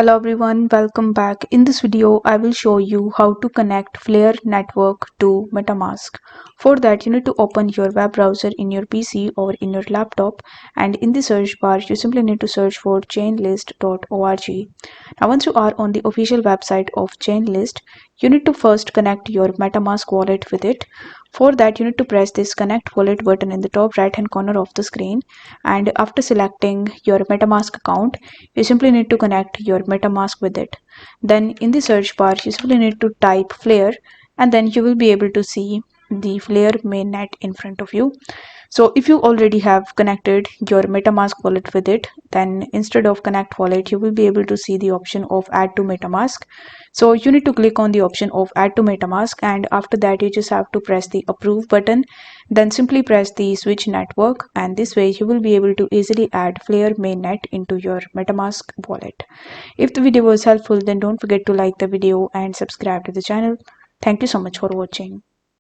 Hello everyone, welcome back. In this video, I will show you how to connect Flare network to MetaMask. For that, you need to open your web browser in your PC or in your laptop, and in the search bar, you simply need to search for chainlist.org. Now, once you are on the official website of Chainlist, you need to first connect your MetaMask wallet with it. For that, you need to press this connect wallet button in the top right hand corner of the screen, and after selecting your MetaMask account, you simply need to connect your MetaMask with it. Then in the search bar, you simply need to type Flare, and then you will be able to see the Flare mainnet in front of you. So if you already have connected your MetaMask wallet with it, then instead of connect wallet, you will be able to see the option of add to MetaMask. So you need to click on the option of add to MetaMask, and after that you just have to press the approve button. Then simply press the switch network, and this way you will be able to easily add Flare mainnet into your MetaMask wallet. If the video was helpful, then don't forget to like the video and subscribe to the channel. Thank you so much for watching.